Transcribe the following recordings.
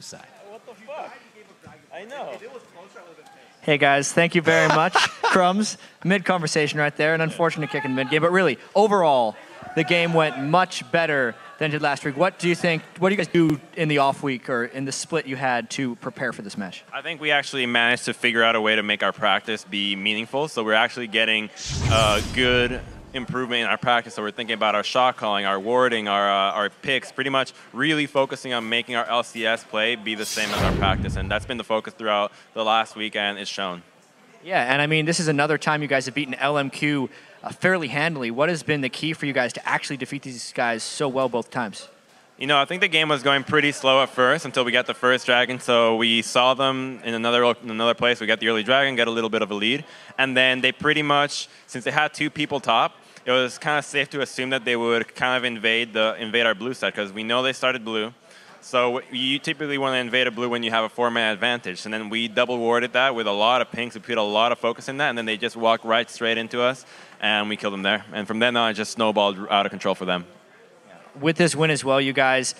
decide. What the fuck? I know. Hey guys, thank you very much. Crumbs, mid-conversation right there, an unfortunate kick in the mid-game, but really, overall, the game went much better than it did last week. What do you think, what do you guys do in the off week or in the split you had to prepare for this match? I think we actually managed to figure out a way to make our practice be meaningful, so we're actually getting good improvement in our practice. So we're thinking about our shot calling, our warding, our picks, pretty much really focusing on making our LCS play be the same as our practice. And that's been the focus throughout the last week, and it's shown. Yeah, and I mean, this is another time you guys have beaten LMQ fairly handily. What has been the key for you guys to actually defeat these guys so well both times? You know, I think the game was going pretty slow at first until we got the first dragon. So we saw them in another place. We got the early dragon, got a little bit of a lead. And then they pretty much, since they had 2 people top, it was kind of safe to assume that they would kind of invade our blue side, because we know they started blue. So you typically want to invade a blue when you have a 4-man advantage. And then we double warded that with a lot of pinks. We put a lot of focus in that, and then they just walked right straight into us, and we killed them there. And from then on, it just snowballed out of control for them. With this win as well, you guys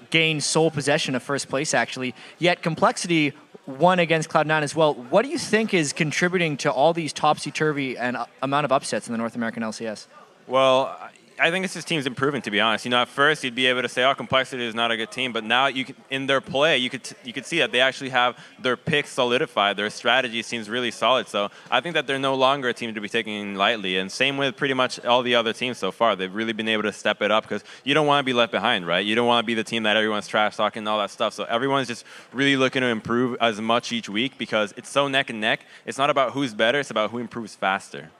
gained sole possession of first place, actually. Yet Complexity won against Cloud9 as well. What do you think is contributing to all these topsy-turvy and amount of upsets in the North American LCS? Well, I think this team's improving, to be honest. You know, at first you'd be able to say, "Oh, Complexity is not a good team," but now in their play, you could see that they actually have their picks solidified. Their strategy seems really solid. So I think that they're no longer a team to be taken lightly. And same with pretty much all the other teams so far. They've really been able to step it up, because you don't want to be left behind, right? You don't want to be the team that everyone's trash talking and all that stuff. So everyone's just really looking to improve as much each week, because it's so neck and neck. It's not about who's better; it's about who improves faster.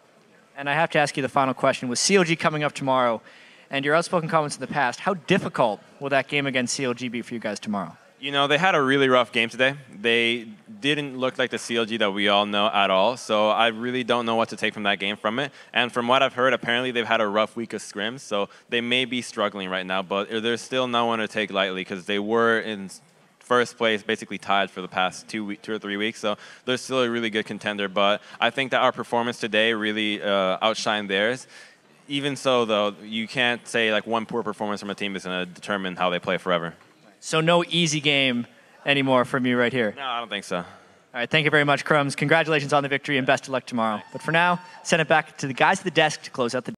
And I have to ask you the final question. With CLG coming up tomorrow, and your outspoken comments in the past, how difficult will that game against CLG be for you guys tomorrow? You know, they had a really rough game today. They didn't look like the CLG that we all know at all, so I really don't know what to take from that game from it. And from what I've heard, apparently they've had a rough week of scrims, so they may be struggling right now, but there's still no one to take lightly, because they were in first place, basically tied for the past 2 or 3 weeks. So they're still a really good contender. But I think that our performance today really outshined theirs. Even so, though, you can't say like one poor performance from a team is going to determine how they play forever. So no easy game anymore from you right here? No, I don't think so. All right, thank you very much, Crumbs. Congratulations on the victory and best of luck tomorrow. But for now, send it back to the guys at the desk to close out the